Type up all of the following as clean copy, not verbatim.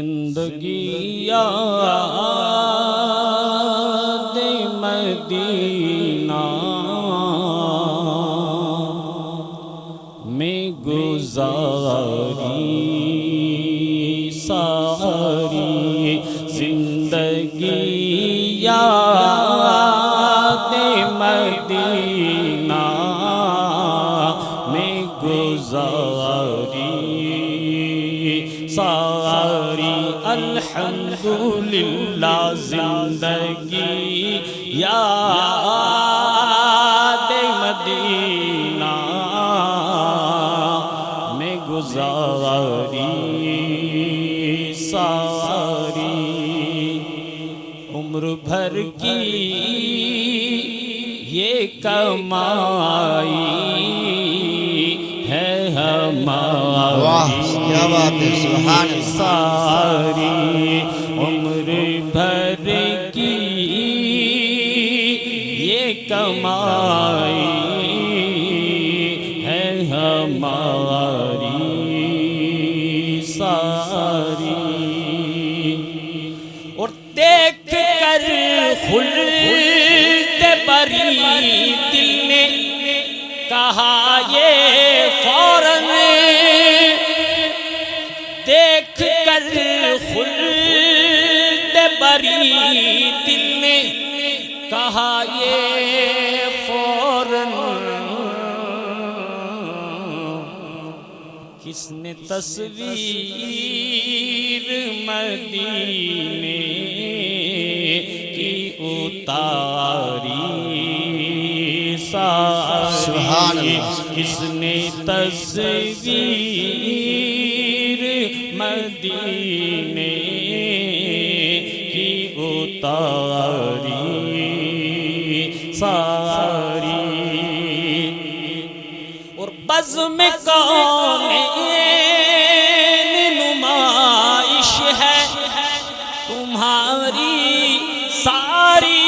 زندگی یاد مدینہ میں گزاری ساری زندگی یاد مدینہ میں گزاری ساری الحمدللہ زندگی یاد مدینہ میں گزاری ساری عمر بھر کی یہ کمائی ہے ہماری کیا بات ہے سبحان اللہ ساری عمر بھر کی یہ کمائی ہے ہماری ساری اور دیکھ کر خلد بری دل نے کہا یہ فوراً دیکھ کر خلد بری دل نے کہا یہ فوراً کس نے تصویر مدینے کی اتاری سبحان ساری اللہ کس نے تصویر مدینے کی اتاری ساری اور بزم کونین نمائش ہے تمہاری ساری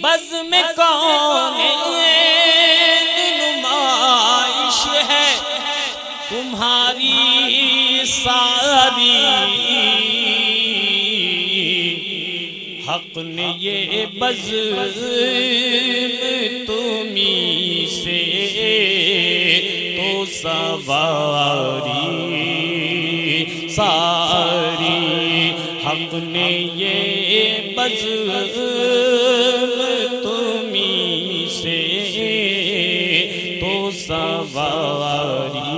بزم کونین نمائش ہے تمہاری ساری حق نے یہ بزم تمہیں سے تو سواری ساری حق نے یہ بزم تمہیں سے تو سواری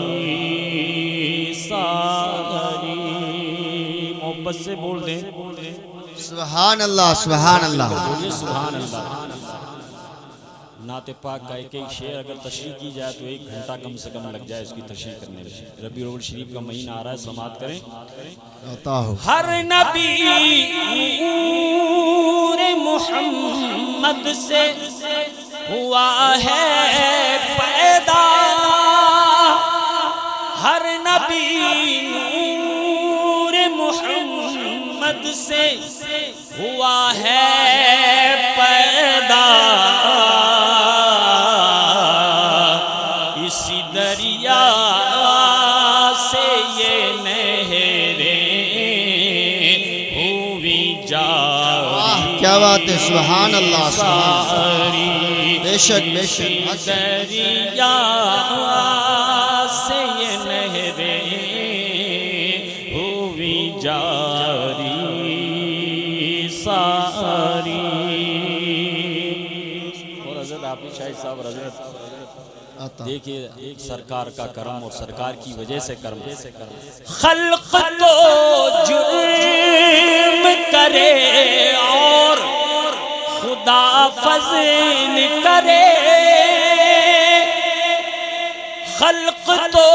ساری محبت سے بول دیں سبحان اللہ سبحان اللہ بولیے سبحان اللہ نعت پاک کا ایک ایک شعر اگر تشریح کی جائے تو 1 گھنٹہ کم سے کم لگ جائے اس کی تشریح کرنے میں ربیع الاول شریف کا مہینہ آ رہا ہے سماعت کریں عطا ہو ہر نبی نور محمد سے ہوا ہے پیدا ہر نبی نور محمد سے ہوا ہے پیدا اسی دریا سے یہ نہریں ہوئی جاری کیا بات ہے سبحان اللہ سبحان ساری بے شک بے اسی شک دریا سے یہ نہریں ہوئی جاری ساری اور حضرت حافظ شاہد صاحب حضرت عطا دیکھیے ایک سرکار کا کرم اور سرکار کی وجہ سے کرم خلق تو جرم کرے اور خدا فضل کرے خلق تو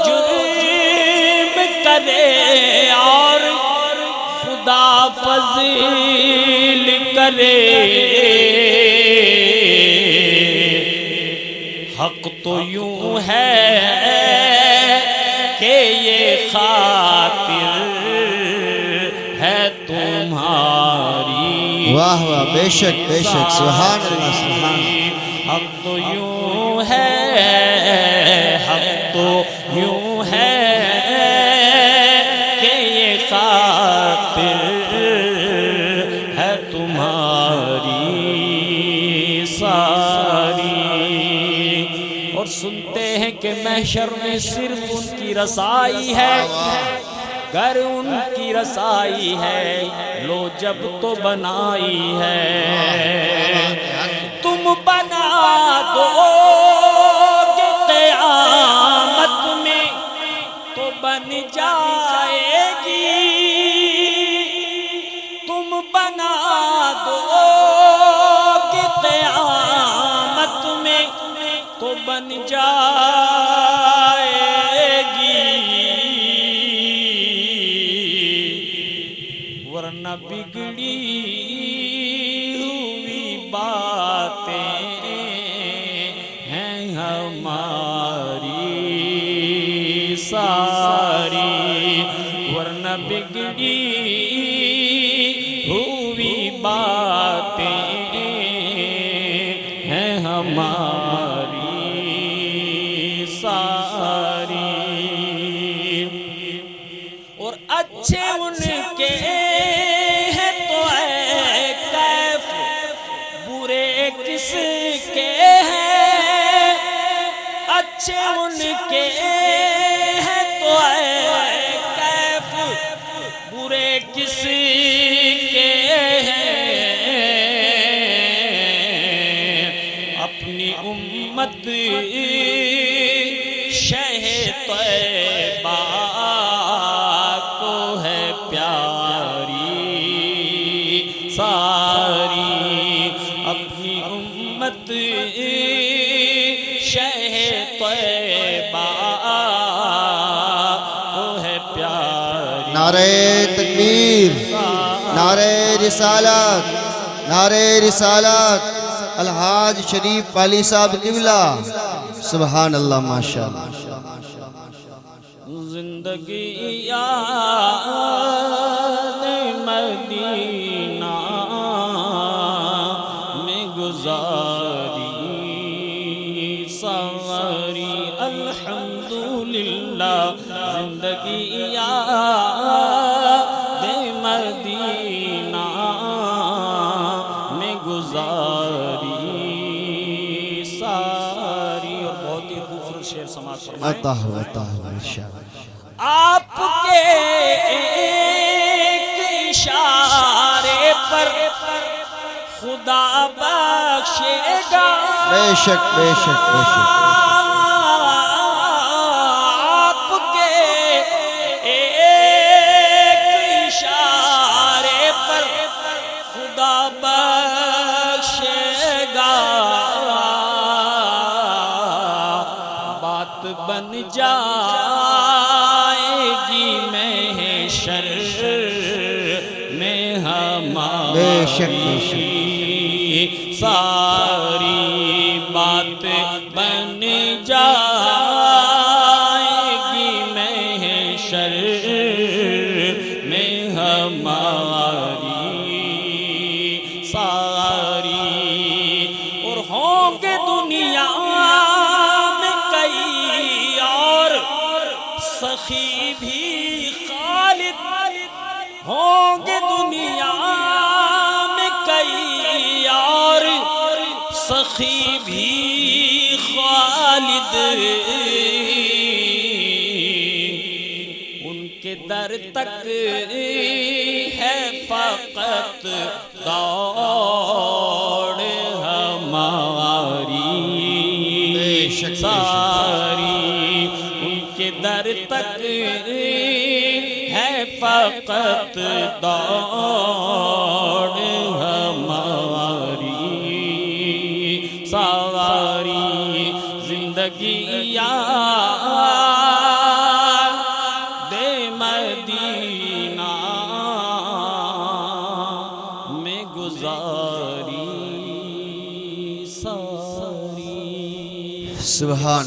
جرم کرے اور خدا فضل کرے حق تو یوں ہے کہ یہ خاطر ہے تمہاری واہ واہ بے شک سبحان اللہ سبحان اللہ حق تو یوں ہے حق تو یوں ہے کہ یہ خاطر ہے تمہاری ساری اور سنتے ہیں کہ محشر میں صرف ان کی رسائی ہے گر ان کی رسائی ہے لو جب تو بنائی ہے تم بنا دو گے قیامت میں تو بن جائے گی تم بنا دو گے قیامت میں تو بن جائے گی ورنہ بگڑی ہوئی باتیں ہیں ہماری ساری ورنہ بگڑی ہوئی باتیں ہیں ہماری ساری اور اچھے ان کے ہیں تو اے کیف برے کس کے ہیں اچھے ان کے ہیں تو اے کیف برے کس کے ہیں اپنی امت شہ طیبہ کو ہے پیاری ساری اپنی امت شہ طیبہ کو ہے پیاری نعرہ تکبیر نعرہ رسالت نعرہ رسالت الحاج شریف والی صاحب قبلہ سبحان اللہ ماشاءاللہ زندگی یاد مدینہ میں گزاری سواری الحمدللہ زندگی یاد مدینہ میں گزاری ساری اور بہت ہی خوبصورت شعر سماعت فرمائیں عطا ہو انشاءاللہ آپ کے ایک اشارے پر خدا بخشے گا بے شک آپ کے ایک اشارے پر خدا بخشے گا بات بن جائے گی محشر میں بے شک ہماری ساری بات بن جائے گی محشر میں ہماری ساری اور ہوں گے دنیا میں کئی اور سخی بھی خالد ہوں گے دنیا میں کئی اور سخی بھی خالد ان کے در تک ہے فقط دوڑ ہماری ساری ان کے در تک ہے فقط دوڑ ہماری سواری زندگی یاد مدینہ میں گزاری ساری سبحان